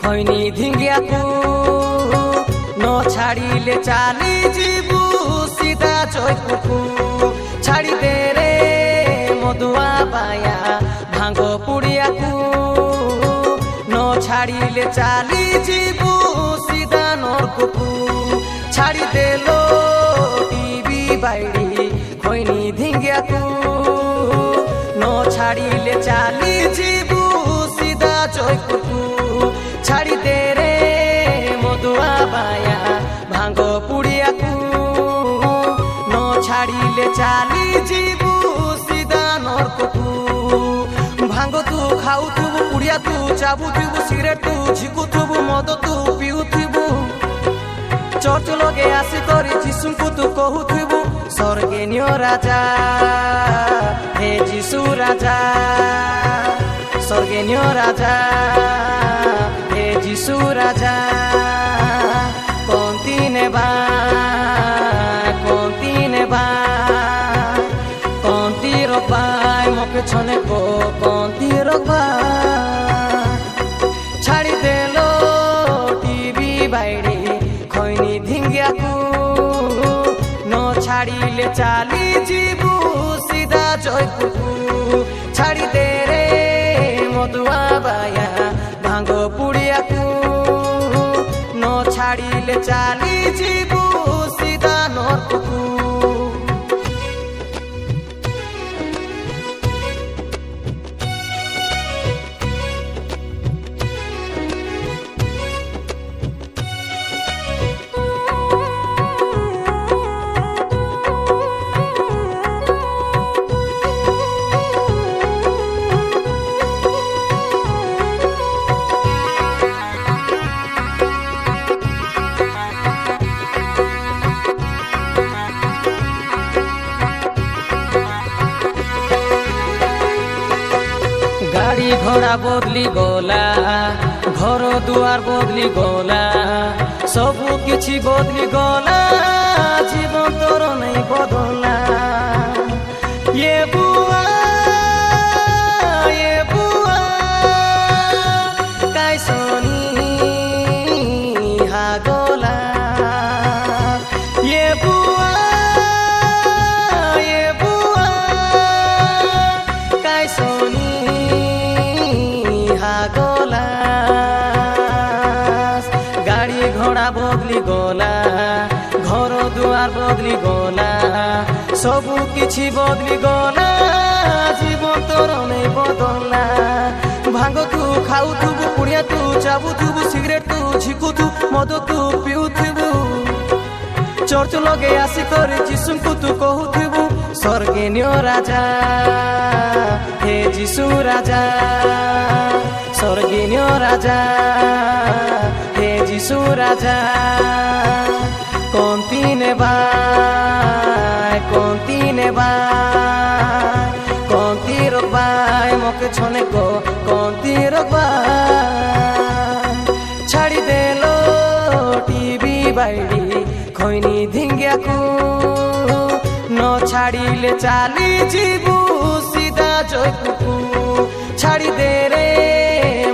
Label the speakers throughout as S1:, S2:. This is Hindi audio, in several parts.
S1: खैनी धिंगिया को न छाड़िले चाली जीवु सीधा चौकू छाड़ी दे रे मधुआ बाया भांग पुड़िया को न छाड़िले चाली जीवु सीधा नरकू छाड़ी देलो टीवी बाइडी खैनी धिंगिया को न छाड़िले चाली जीवु सीधा चौकू छाड़ी दे रे मधुआ बाया भांग पुड़िया को न छाड़िले चाली जीवु सीधा नरकू भांग तू खाऊथुबु पुड़िया तू चाबुथुबु सिगरेट तू झिकुथुबु मद तू पिउथुबु चर्च लगे आसी करी जीशुଙ୍କୁ तू कहूथुबु स्वर्गीय राजा हे जीशु राजा स्वर्गीय राजा हे जीशु राजा कोंती नेबा कोंती रोबा मोके छने को कोंती रोबा छाड़ी देलो टीवी बाइडी खैनी धिंगिया को न छाड़िले चाली जीवु सीधा चौकू छाड़ी दे रे मधुआ बाया भांग पुड़िया को न छाड़िले चाली जीवु सीधा नरकू गाड़ी घोड़ा बदली गला घर दुआर बदली गला सबु किछि बदली गला जीवन तोर नहीं बदला ये बुआ कैसनी हा गला ये बुआ कैसनी गाड़ी घोड़ा बदली गला घर दुआर बदली गला सबु किछि बदली गला जीवन तोर नहीं बदला भांग तू खाऊथुबु पुड़िया तू चाबुथुबु सिगरेट तू झिकुथु मद तू पिउथुबु चर्च लगे आसी करी जीशुଙ୍କୁ तू कहूथुबु स्वर्गीय राजा हे जीशु राजा स्वर्गीय राजा हे जीशु राजा कोंती नेबा कोंती रोबा मोके छने को कोंती रोबा छाड़ी देलो टीवी बाइडी खैनी धिंगिया को न छाड़िले चाली जीवु सीधा चौकू छाड़ी दे रे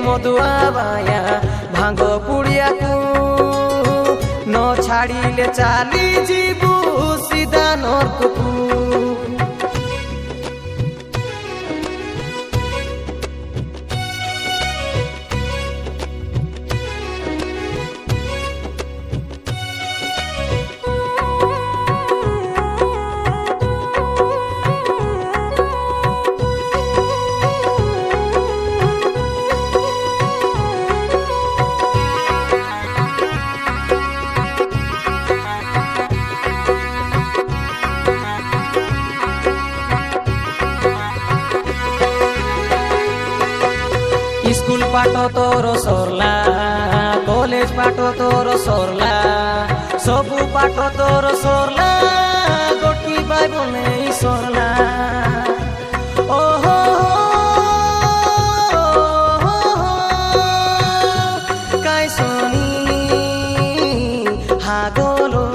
S1: मधुआ बाया भांग पुड़िया को न छाड़िले चाली जीवु सीधा नरकू स्कूल पाठ तोर सरला कॉलेज पाठ तोर सरला सबु पाठ तोर सरला गोटी बाइब नहीं सरला ओहो कैसनी हा गोलो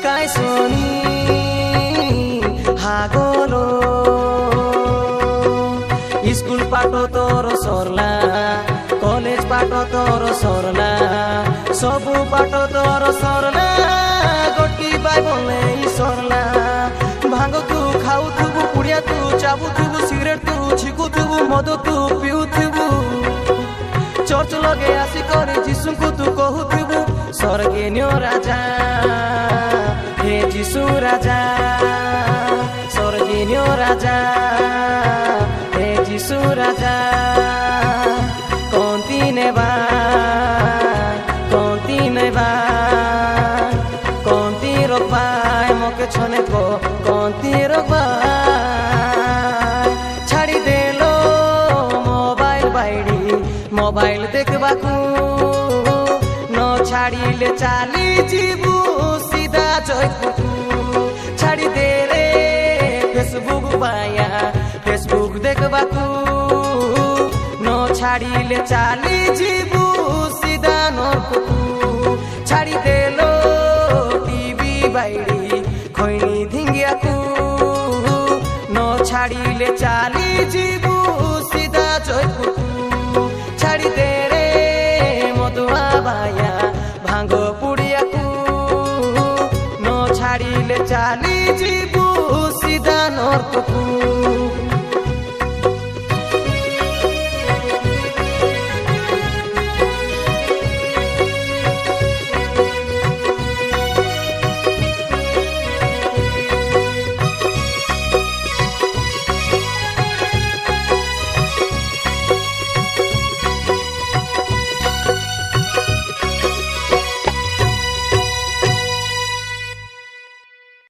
S1: कैसनी हा गोलो सरला सबु बाट तोर सरला गोटी बाय बोले सरला भांग तू खाऊथुबु पुड़िया तू चाबुथुबु सिगरेट तू छिकुथुबु मद तू पिउथुबु चर्च लगे आसी करे जीसु को तू कहूथुबु स्वर्गीय राजा हे जीसु राजा स्वर्गीय राजा हे जीसु राजा कौंती नेबा कौंती रोकबा मोके छने को कौंती रोकबा छाड़ी देलो मोबाइल बाइडी मोबाइल देखबाकू न छाड़ीले चाली जीबू सीधा जयपुरकू छाड़ी दे रे फेसबुक पाया फेसबुक देखबाकू न छाड़ीले चाली जीबू सीधा नरकू छाड़ी देलो टीवी बाइडी खैनी धिंगियाकू न छाड़ीले चाली जीबू सीधा जयपुरकू छाड़ी दे रे मधुआ बाया भांग पुड़ियाकू न छाड़ीले चाली जीबू सीधा नरकू।